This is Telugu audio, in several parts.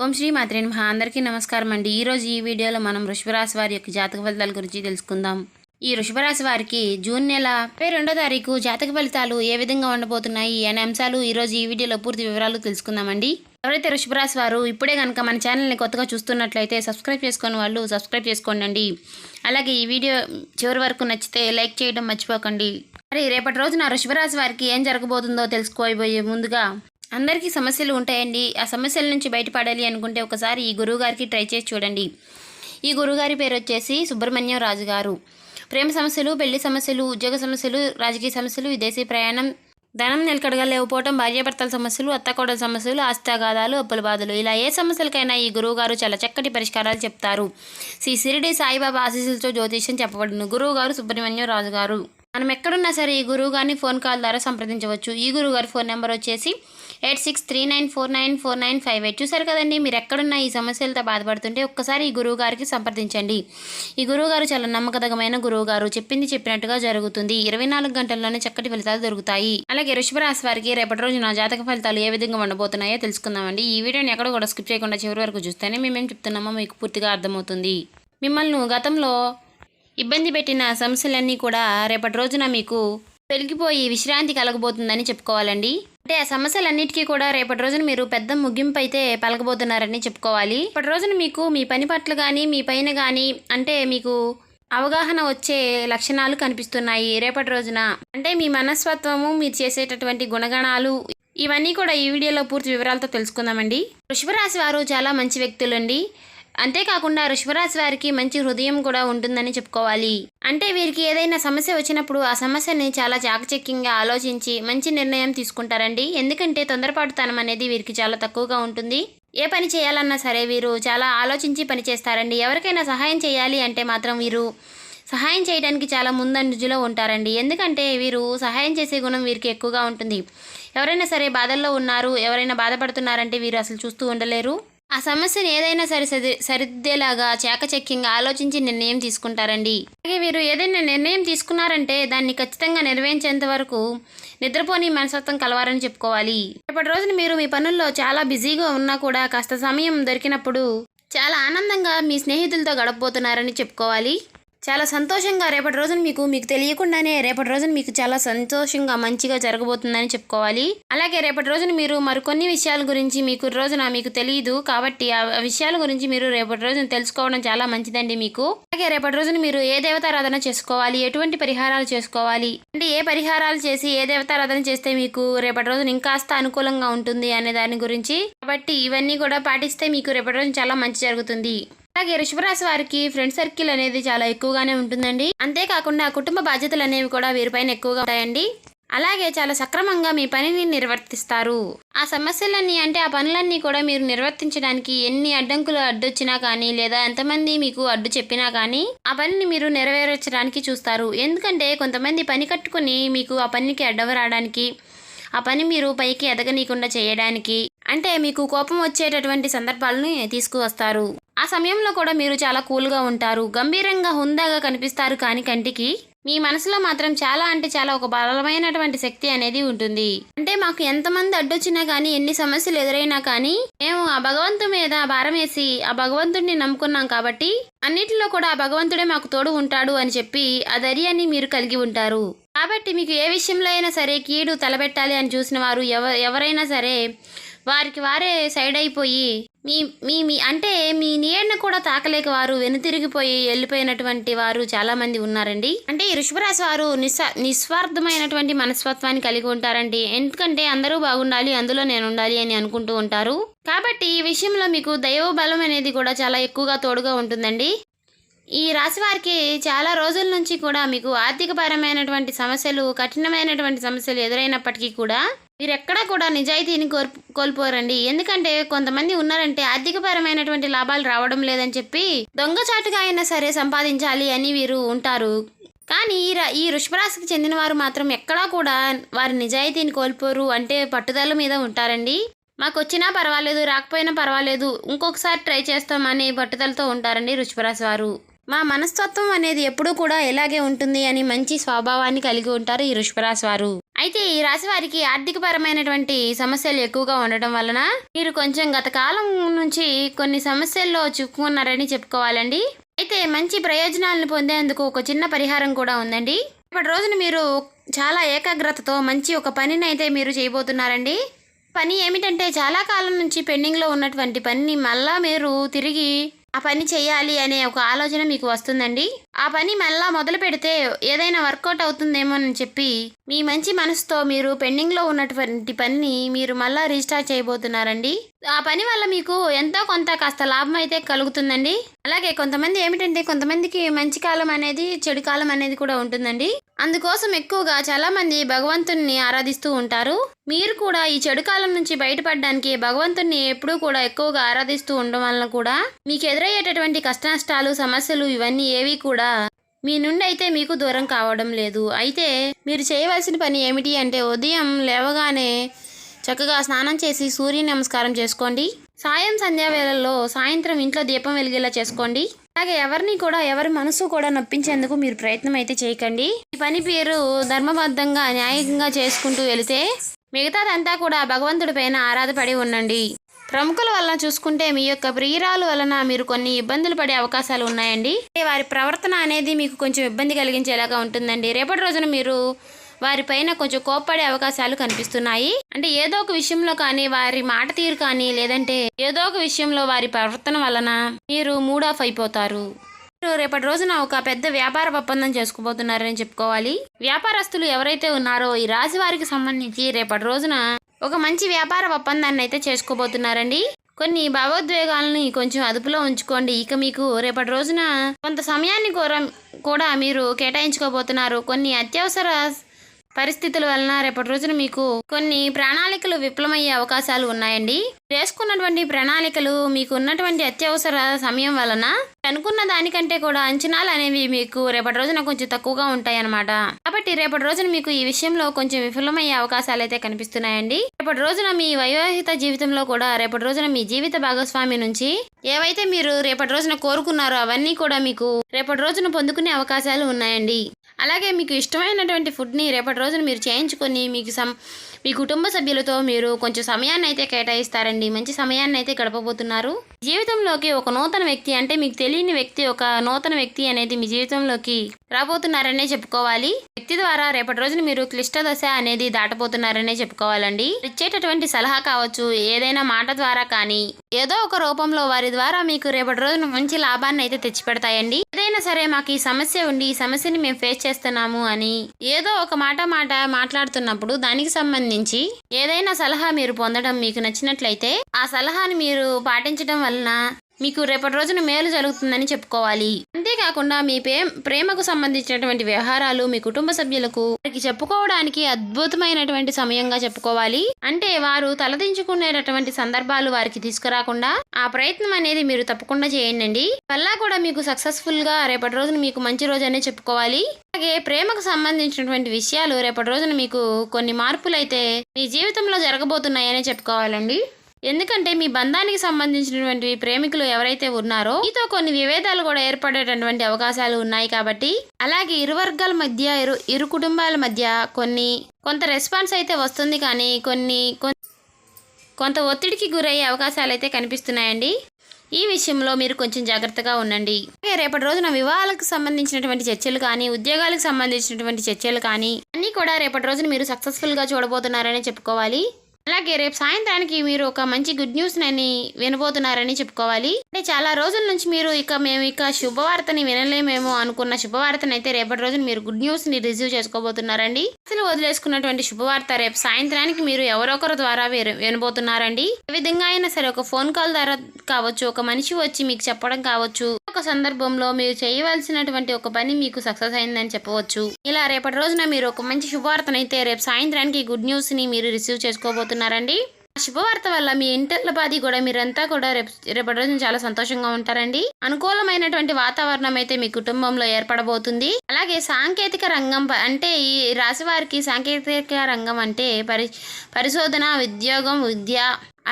ఓం శ్రీ మాత్రే నమః. అందరికీ నమస్కారం అండి. ఈరోజు ఈ వీడియోలో మనం వృషభరాశి వారి యొక్క జాతక ఫలితాల గురించి తెలుసుకుందాం. ఈ వృషభరాశి వారికి జూన్ నెల 22వ తారీఖు జాతక ఫలితాలు ఏ విధంగా ఉండబోతున్నాయి అనే అంశాలు ఈరోజు ఈ వీడియోలో పూర్తి వివరాలు తెలుసుకుందామండి. ఎవరైతే వృషభరాశి వారు ఇప్పుడే కనుక మన ఛానల్ని కొత్తగా చూస్తున్నట్లయితే సబ్స్క్రైబ్ చేసుకుని వాళ్ళు సబ్స్క్రైబ్ చేసుకోండి. అలాగే ఈ వీడియో చివరి వరకు నచ్చితే లైక్ చేయడం మర్చిపోకండి. మరి రేపటి రోజున వృషభరాశి వారికి ఏం జరగబోతుందో తెలుసుకోబోయే ముందుగా అందరికీ సమస్యలు ఉంటాయండి. ఆ సమస్యల నుంచి బయటపడాలి అనుకుంటే ఒకసారి ఈ గురువుగారికి ట్రై చేసి చూడండి. ఈ గురువుగారి పేరు వచ్చేసి సుబ్రహ్మణ్యం రాజు గారు. ప్రేమ సమస్యలు, పెళ్లి సమస్యలు, ఉద్యోగ సమస్యలు, రాజకీయ సమస్యలు, విదేశీ ప్రయాణం, ధనం నిలకడగా లేకపోవడం, భార్యాభర్తల సమస్యలు, అత్తకోడల సమస్యలు, ఆస్తిగాదాలు, అప్పుల బాధలు, ఇలా ఏ సమస్యలకైనా ఈ గురువుగారు చాలా చక్కటి పరిష్కారాలు చెప్తారు. శ్రీ షిరిడి సాయిబాబా ఆశీస్సులతో జ్యోతిష్యం చెప్పబడును. గురువుగారు సుబ్రహ్మణ్యం రాజు గారు. మనం ఎక్కడున్నా సరే ఈ గురువు గారిని ఫోన్ కాల్ ద్వారా సంప్రదించవచ్చు. ఈ గురువు గారి ఫోన్ నెంబర్ వచ్చేసి 8639494958. చూసారు కదండి, మీరు ఎక్కడున్నా ఈ సమస్యలతో బాధపడుతుంటే ఒక్కసారి ఈ గురువు గారికి సంప్రదించండి. ఈ గురువు గారు చాలా నమ్మకదగమైన గురువు గారు. చెప్పింది చెప్పినట్టుగా జరుగుతుంది. 24 గంటల్లోనే చక్కటి ఫలితాలు దొరుకుతాయి. అలాగే వృషభరాశి వారికి రేపటి రోజున జాతక ఫలితాలు ఏ విధంగా ఉండబోతున్నాయో తెలుసుకుందామండి. ఈ వీడియోని ఎక్కడ కూడా స్కిప్ చేయకుండా చివరి వరకు చూస్తేనే మేమేం చెప్తున్నామో మీకు పూర్తిగా అర్థమవుతుంది. మిమ్మల్ని గతంలో ఇబ్బంది పెట్టిన సమస్యలన్నీ కూడా రేపటి రోజున మీకు తొలగిపోయి విశ్రాంతి కలగబోతుందని చెప్పుకోవాలండి. అంటే ఆ సమస్యలన్నిటికీ కూడా రేపటి రోజున మీరు పెద్ద ముగింపు అయితే పలకబోతున్నారని చెప్పుకోవాలి. రేపటి రోజున మీకు మీ పని పట్ల కానీ మీ పైన కానీ అంటే మీకు అవగాహన వచ్చే లక్షణాలు కనిపిస్తున్నాయి. రేపటి రోజున అంటే మీ మనస్తత్వము, మీరు చేసేటటువంటి గుణగణాలు, ఇవన్నీ కూడా ఈ వీడియోలో పూర్తి వివరాలతో తెలుసుకుందామండి. వృషభరాశి వారు చాలా మంచి వ్యక్తులండి. అంతేకాకుండా వృషభరాశి వారికి మంచి హృదయం కూడా ఉంటుందని చెప్పుకోవాలి. అంటే వీరికి ఏదైనా సమస్య వచ్చినప్పుడు ఆ సమస్యని చాలా చాకచక్యంగా ఆలోచించి మంచి నిర్ణయం తీసుకుంటారండి. ఎందుకంటే తొందరపాటుతనం అనేది వీరికి చాలా తక్కువగా ఉంటుంది. ఏ పని చేయాలన్నా సరే వీరు చాలా ఆలోచించి పని చేస్తారండి. ఎవరికైనా సహాయం చేయాలి అంటే మాత్రం వీరు సహాయం చేయడానికి చాలా ముందంజలో ఉంటారండి. ఎందుకంటే వీరు సహాయం చేసే గుణం వీరికి ఎక్కువగా ఉంటుంది. ఎవరైనా సరే బాధల్లో ఉన్నారు, ఎవరైనా బాధపడుతున్నారంటే వీరు అసలు చూస్తూ ఉండలేరు. ఆ సమస్యను ఏదైనా సరిదిద్దేలాగా చాకచక్యంగా ఆలోచించి నిర్ణయం తీసుకుంటారండి. అలాగే వీరు ఏదైనా నిర్ణయం తీసుకున్నారంటే దాన్ని ఖచ్చితంగా నెరవేర్చేంత వరకు నిద్రపోని మనస్తత్వం కలవారని చెప్పుకోవాలి. రేపటి రోజున మీరు మీ పనుల్లో చాలా బిజీగా ఉన్నా కూడా కాస్త సమయం దొరికినప్పుడు చాలా ఆనందంగా మీ స్నేహితులతో గడపబోతున్నారని చెప్పుకోవాలి. చాలా సంతోషంగా రేపటి రోజున మీకు తెలియకుండానే రేపటి రోజున మీకు చాలా సంతోషంగా మంచిగా జరగబోతుందని చెప్పుకోవాలి. అలాగే రేపటి రోజున మీరు మరికొన్ని విషయాల గురించి మీకు తెలియదు కాబట్టి ఆ విషయాల గురించి మీరు రేపటి రోజున తెలుసుకోవడం చాలా మంచిదండి మీకు. అలాగే రేపటి రోజున మీరు ఏ దేవతారాధన చేసుకోవాలి, ఎటువంటి పరిహారాలు చేసుకోవాలి, అంటే ఏ పరిహారాలు చేసి ఏ దేవతారాధన చేస్తే మీకు రేపటి రోజున ఇంకాస్త అనుకూలంగా ఉంటుంది అనే దాని గురించి, కాబట్టి ఇవన్నీ కూడా పాటిస్తే మీకు రేపటి రోజున చాలా మంచి జరుగుతుంది. అలాగే వృషభరాశి వారికి ఫ్రెండ్ సర్కిల్ అనేది చాలా ఎక్కువగానే ఉంటుందండి. అంతేకాకుండా కుటుంబ బాధ్యతలు అనేవి కూడా వీరిపైన ఎక్కువగా ఉంటాయండి. అలాగే చాలా సక్రమంగా మీ పనిని నిర్వర్తిస్తారు. ఆ సమస్యలన్నీ అంటే ఆ పనులన్నీ కూడా మీరు నిర్వర్తించడానికి ఎన్ని అడ్డంకులు అడ్డొచ్చినా కానీ లేదా ఎంతమంది మీకు అడ్డు చెప్పినా కానీ ఆ పనిని మీరు నెరవేర్చడానికి చూస్తారు. ఎందుకంటే కొంతమంది పని కట్టుకుని మీకు ఆ పనికి అడ్డం రావడానికి, ఆ పని మీరు పైకి ఎదగనీయకుండా చేయడానికి, అంటే మీకు కోపం వచ్చేటటువంటి సందర్భాలను తీసుకువస్తారు. ఆ సమయంలో కూడా మీరు చాలా కూల్గా ఉంటారు, గంభీరంగా హుందాగా కనిపిస్తారు. కానీ కంటికి మీ మనసులో మాత్రం చాలా అంటే చాలా ఒక బలమైనటువంటి శక్తి అనేది ఉంటుంది. అంటే మాకు ఎంతమంది అడ్డొచ్చినా కానీ, ఎన్ని సమస్యలు ఎదురైనా కానీ మేము ఆ భగవంతుడి మీద భారం వేసి ఆ భగవంతుడిని నమ్ముకున్నాం కాబట్టి అన్నిటిలో కూడా ఆ భగవంతుడే మాకు తోడు ఉంటాడు అని చెప్పి ఆ ధైర్యాన్ని మీరు కలిగి ఉంటారు. కాబట్టి మీకు ఏ విషయంలో అయినా సరే కీడు తలబెట్టాలి అని చూసిన వారు ఎవరైనా సరే వారికి వారే సైడ్ అయిపోయి అంటే మీ నీడను కూడా తాకలేక వారు వెనుతిరిగిపోయి వెళ్ళిపోయినటువంటి వారు చాలా మంది ఉన్నారండి. అంటే ఈ వృషభరాశి వారు నిస్వార్థమైనటువంటి మనస్తత్వాన్ని కలిగి ఉంటారండి. ఎందుకంటే అందరూ బాగుండాలి, అందులో నేను ఉండాలి అని అనుకుంటూ ఉంటారు. కాబట్టి ఈ విషయంలో మీకు దైవ బలం అనేది కూడా చాలా ఎక్కువగా తోడుగా ఉంటుందండి. ఈ రాశి వారికి చాలా రోజుల నుంచి కూడా మీకు ఆర్థికపరమైనటువంటి సమస్యలు, కఠినమైనటువంటి సమస్యలు ఎదురైనప్పటికీ కూడా మీరు ఎక్కడా కూడా నిజాయితీని కోల్పోరండి. ఎందుకంటే కొంతమంది ఉన్నారంటే ఆర్థికపరమైనటువంటి లాభాలు రావడం లేదని చెప్పి దొంగచాటుగా అయినా సరే సంపాదించాలి అని వీరు ఉంటారు. కానీ ఈ వృషభరాశికి చెందిన వారు మాత్రం ఎక్కడా కూడా వారి నిజాయితీని కోల్పోరు. అంటే పట్టుదల మీద ఉంటారండి. మాకు వచ్చినా పర్వాలేదు, రాకపోయినా పర్వాలేదు, ఇంకొకసారి ట్రై చేస్తామని పట్టుదలతో ఉంటారండి వృషభరాశి వారు. మా మనస్తత్వం అనేది ఎప్పుడూ కూడా ఇలాగే ఉంటుంది అని మంచి స్వభావాన్ని కలిగి ఉంటారు ఈ వృషభరాశి వారు. అయితే ఈ రాశి వారికి ఆర్థికపరమైనటువంటి సమస్యలు ఎక్కువగా ఉండటం వలన మీరు కొంచెం గత కాలం నుంచి కొన్ని సమస్యల్లో చిక్కుకున్నారని చెప్పుకోవాలండి. అయితే మంచి ప్రయోజనాలను పొందేందుకు ఒక చిన్న పరిహారం కూడా ఉందండి. ఇప్పటి రోజున మీరు చాలా ఏకాగ్రతతో మంచి ఒక పనిని అయితే మీరు చేయబోతున్నారండి. పని ఏమిటంటే చాలా కాలం నుంచి పెండింగ్లో ఉన్నటువంటి పనిని మళ్ళా మీరు తిరిగి ఆ పని చేయాలి అనే ఒక ఆలోచన మీకు వస్తుందండి. ఆ పని మళ్ళా మొదలు పెడితే ఏదైనా వర్కౌట్ అవుతుందేమో అని చెప్పి మీ మంచి మనసుతో మీరు పెండింగ్లో ఉన్నటువంటి పనిని మీరు మళ్ళా రీస్టార్ట్ చేయబోతున్నారండి. ఆ పని వల్ల మీకు ఎంతో కొంత కాస్త లాభం అయితే కలుగుతుందండి. అలాగే కొంతమందికి మంచి కాలం అనేది చెడు కాలం అనేది కూడా ఉంటుందండి. అందుకోసం ఎక్కువగా చాలామంది భగవంతుణ్ణి ఆరాధిస్తూ ఉంటారు. మీరు కూడా ఈ చెడు కాలం నుంచి బయటపడడానికి భగవంతుణ్ణి ఎప్పుడూ కూడా ఎక్కువగా ఆరాధిస్తూ ఉండడం వలన కూడా మీకు ఎదురయ్యేటటువంటి కష్టనష్టాలు సమస్యలు ఇవన్నీ ఏవి కూడా మీ నుండి అయితే మీకు దూరం కావడం లేదు. అయితే మీరు చేయవలసిన పని ఏమిటి అంటే ఉదయం లేవగానే చక్కగా స్నానం చేసి సూర్య నమస్కారం చేసుకోండి. సంధ్యా వేళల్లో సాయంత్రం ఇంట్లో దీపం వెలిగేలా చేసుకోండి. అలాగే ఎవరి మనసు కూడా నొప్పించేందుకు మీరు ప్రయత్నం అయితే చేయకండి. ఈ పని పేరు ధర్మబద్ధంగా న్యాయంగా చేసుకుంటూ వెళితే మిగతాదంతా కూడా భగవంతుడి పైన ఆరాధపడి ఉండండి. ప్రముఖుల వలన చూసుకుంటే మీ యొక్క ప్రియురాలు వలన మీరు కొన్ని ఇబ్బందులు పడే అవకాశాలు ఉన్నాయండి. వారి ప్రవర్తన అనేది మీకు కొంచెం ఇబ్బంది కలిగించేలాగా ఉంటుందండి. రేపటి రోజున మీరు వారిపైన కొంచెం కోప్పడే అవకాశాలు కనిపిస్తున్నాయి. అంటే ఏదో ఒక విషయంలో కానీ వారి మాట తీరు కానీ లేదంటే ఏదో ఒక విషయంలో వారి ప్రవర్తన వలన మీరు మూడ్ ఆఫ్ అయిపోతారు. మీరు రేపటి రోజున ఒక పెద్ద వ్యాపార ఒప్పందం చేసుకోబోతున్నారని చెప్పుకోవాలి. వ్యాపారస్తులు ఎవరైతే ఉన్నారో ఈ రాశి వారికి సంబంధించి రేపటి రోజున ఒక మంచి వ్యాపార ఒప్పందాన్ని అయితే చేసుకోబోతున్నారండి. కొన్ని భావోద్వేగాలని కొంచెం అదుపులో ఉంచుకోండి. ఇక మీకు రేపటి రోజున కొంత సమయాన్ని కూడా మీరు కేటాయించుకోబోతున్నారు. కొన్ని అత్యవసర పరిస్థితుల వలన రేపటి రోజున మీకు కొన్ని ప్రణాళికలు విఫలమయ్యే అవకాశాలు ఉన్నాయండి. వేసుకున్నటువంటి ప్రణాళికలు మీకు ఉన్నటువంటి అత్యవసర సమయం వలన అనుకున్న దానికంటే కూడా అంచనాలు అనేవి మీకు రేపటి రోజున కొంచెం తక్కువగా ఉంటాయన్నమాట. కాబట్టి రేపటి రోజున మీకు ఈ విషయంలో కొంచెం విఫలమయ్యే అవకాశాలు అయితే కనిపిస్తున్నాయండి. రేపటి రోజున మీ వైవాహిక జీవితంలో కూడా రేపటి రోజున మీ జీవిత భాగస్వామి నుంచి ఏవైతే మీరు రేపటి రోజున కోరుకున్నారో అవన్నీ కూడా మీకు రేపటి రోజున పొందుకునే అవకాశాలు ఉన్నాయండి. అలాగే మీకు ఇష్టమైనటువంటి ఫుడ్ని రేపటి రోజున మీరు చేయించుకొని మీ కుటుంబ సభ్యులతో మీరు కొంచెం సమయాన్ని అయితే కేటాయిస్తారండి. మంచి సమయాన్ని అయితే గడపబోతున్నారు. జీవితంలోకి ఒక నూతన వ్యక్తి అంటే మీకు తెలియని వ్యక్తి ఒక నూతన వ్యక్తి అనేది మీ జీవితంలోకి రాబోతున్నారనే చెప్పుకోవాలి. వ్యక్తి ద్వారా రేపటి రోజున మీరు క్లిష్ట దశ అనేది దాటబోతున్నారనే చెప్పుకోవాలండి. ఇచ్చేటటువంటి సలహా కావచ్చు, ఏదైనా మాట ద్వారా కానీ ఏదో ఒక రూపంలో వారి ద్వారా మీకు రేపటి రోజున మంచి లాభాన్ని అయితే తెచ్చిపెడతాయండి. ఏదైనా సరే మాకు ఈ సమస్య ఉండి ఈ సమస్యని మేము ఫేస్ చేస్తున్నాము అని ఏదో ఒక మాట మాట్లాడుతున్నప్పుడు దానికి సంబంధించి ఏదైనా సలహా మీరు పొందడం మీకు నచ్చినట్లయితే ఆ సలహాని మీరు పాటించడం వలన మీకు రేపటి రోజున మేలు జరుగుతుందని చెప్పుకోవాలి. అంతేకాకుండా మీ ప్రేమకు సంబంధించినటువంటి వ్యవహారాలు మీ కుటుంబ సభ్యులకు వారికి చెప్పుకోవడానికి అద్భుతమైనటువంటి సమయంగా చెప్పుకోవాలి. అంటే వారు తలదించుకునేటటువంటి సందర్భాలు వారికి తీసుకురాకుండా ఆ ప్రయత్నం అనేది మీరు తప్పకుండా చేయండి. వల్ల కూడా మీకు సక్సెస్ఫుల్ గా రేపటి రోజున మీకు మంచి రోజు అనే చెప్పుకోవాలి. అలాగే ప్రేమకు సంబంధించినటువంటి విషయాలు రేపటి రోజున మీకు కొన్ని మార్పులు అయితే మీ జీవితంలో జరగబోతున్నాయని చెప్పుకోవాలండి. ఎందుకంటే మీ బంధానికి సంబంధించినటువంటి ప్రేమికులు ఎవరైతే ఉన్నారో మీతో కొన్ని విభేదాలు కూడా ఏర్పడేటటువంటి అవకాశాలు ఉన్నాయి. కాబట్టి అలాగే ఇరు వర్గాల మధ్య ఇరు కుటుంబాల మధ్య కొంత రెస్పాన్స్ అయితే వస్తుంది, కానీ కొంత ఒత్తిడికి గురయ్యే అవకాశాలు అయితే కనిపిస్తున్నాయండి. ఈ విషయంలో మీరు కొంచెం జాగ్రత్తగా ఉండండి. అలాగే రేపటి రోజున వివాహాలకు సంబంధించినటువంటి చర్చలు కానీ ఉద్యోగాలకు సంబంధించినటువంటి చర్చలు కానీ అన్నీ కూడా రేపటి రోజున మీరు సక్సెస్ఫుల్గా చూడబోతున్నారని చెప్పుకోవాలి. అలాగే రేపు సాయంత్రానికి మీరు ఒక మంచి గుడ్ న్యూస్ అని వినబోతున్నారని చెప్పుకోవాలి. అంటే చాలా రోజుల నుంచి మేము శుభవార్తని వినలేమేమో అనుకున్న శుభవార్తని అయితే రేపటి రోజున మీరు గుడ్ న్యూస్ ని రిసీవ్ చేసుకోబోతున్నారండి. అసలు వదిలేసుకున్నటువంటి శుభవార్త రేపు సాయంత్రానికి మీరు ఎవరొకరు ద్వారా వినబోతున్నారండి. ఏ విధంగా అయినా సరే ఒక ఫోన్ కాల్ ద్వారా కావచ్చు, ఒక మనిషి వచ్చి మీకు చెప్పడం కావచ్చు, ఒక సందర్భంలో మీరు చేయవలసినటువంటి ఒక పని మీకు సక్సెస్ అయిందని చెప్పవచ్చు. ఇలా రేపటి రోజున మీరు ఒక మంచి శుభవార్తనైతే రేపు సాయంత్రానికి గుడ్ న్యూస్ ని మీరు రిసీవ్ చేసుకోబోతున్నారండి. శుభవార్త వల్ల మీ ఇంటిల్లపాది కూడా మీరంతా కూడా రేపటి రోజున చాలా సంతోషంగా ఉంటారండి. అనుకూలమైనటువంటి వాతావరణం అయితే మీ కుటుంబంలో ఏర్పడబోతుంది. అలాగే సాంకేతిక రంగం అంటే ఈ రాశి వారికి సాంకేతిక రంగం అంటే పరిశోధన, ఉద్యోగం, విద్య,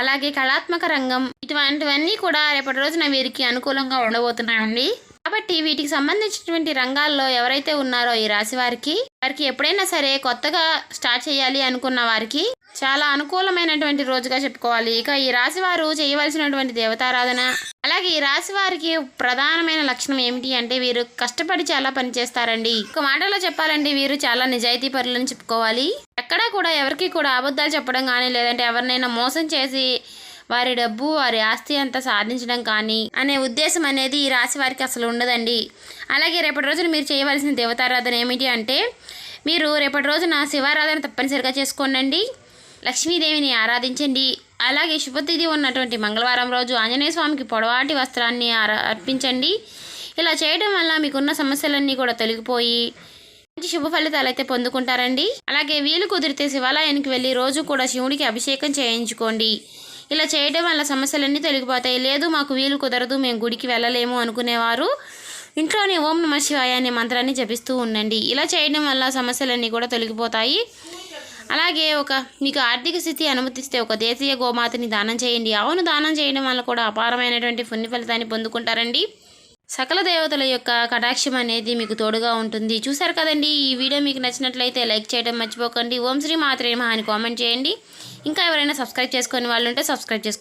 అలాగే కళాత్మక రంగం ఇటువంటివన్నీ కూడా రేపటి రోజున వీరికి అనుకూలంగా ఉండబోతున్నాయండి. కాబట్టి వీటికి సంబంధించినటువంటి రంగాల్లో ఎవరైతే ఉన్నారో ఈ రాశి వారికి వారికి ఎప్పుడైనా సరే కొత్తగా స్టార్ట్ చేయాలి అనుకున్న వారికి చాలా అనుకూలమైనటువంటి రోజుగా చెప్పుకోవాలి. ఇక ఈ రాశి వారు చేయవలసినటువంటి దేవతారాధన, అలాగే ఈ రాశి వారికి ప్రధానమైన లక్షణం ఏమిటి అంటే వీరు కష్టపడి చాలా పని చేస్తారండి. ఒక మాటలో చెప్పాలంటే వీరు చాలా నిజాయితీ పరులని చెప్పుకోవాలి. ఎక్కడా కూడా ఎవరికి కూడా అబద్ధాలు చెప్పడం కానీ, లేదంటే ఎవరినైనా మోసం చేసి వారి డబ్బు వారి ఆస్తి అంతా సాధించడం కానీ అనే ఉద్దేశం అనేది ఈ రాశి వారికి అసలు ఉండదండి. అలాగే రేపటి రోజున మీరు చేయవలసిన దేవతారాధన ఏమిటి అంటే మీరు రేపటి రోజున శివారాధన తప్పనిసరిగా చేసుకోండి. లక్ష్మీదేవిని ఆరాధించండి. అలాగే శుభతిథి ఉన్నటువంటి మంగళవారం రోజు ఆంజనేయ స్వామికి పొడవాటి వస్త్రాన్ని అర్పించండి. ఇలా చేయడం వల్ల మీకున్న సమస్యలన్నీ కూడా తొలగిపోయి మంచి శుభ ఫలితాలు అయితే పొందుకుంటారండి. అలాగే వీలు కుదిరితే శివాలయానికి వెళ్ళి రోజు కూడా శివుడికి అభిషేకం చేయించుకోండి. ఇలా చేయడం వల్ల సమస్యలన్నీ తొలగిపోతాయి. లేదు మాకు వీలు కుదరదు, మేము గుడికి వెళ్ళలేము అనుకునేవారు ఇంట్లోనే ఓం నమః శివాయ అనే మంత్రాన్ని జపిస్తూ ఉండండి. ఇలా చేయడం వల్ల సమస్యలన్నీ కూడా తొలగిపోతాయి. అలాగే మీకు ఆర్థిక స్థితి అనుమతిస్తే ఒక దేశీయ గోమాతని దానం చేయండి. ఆవును దానం చేయడం వల్ల కూడా అపారమైనటువంటి పుణ్య ఫలితాన్ని పొందుకుంటారండి. సకల దేవతల యొక్క కటాక్షం అనేది మీకు తోడుగా ఉంటుంది. చూసారు కదండి, ఈ వీడియో మీకు నచ్చినట్లయితే లైక్ చేయడం మర్చిపోకండి. ఓం శ్రీ మాత్రే నమః అని కామెంట్ చేయండి. ఇంకా ఎవరైనా సబ్స్క్రైబ్ చేసుకొని వాళ్ళు ఉంటే సబ్స్క్రైబ్ చేసుకోండి.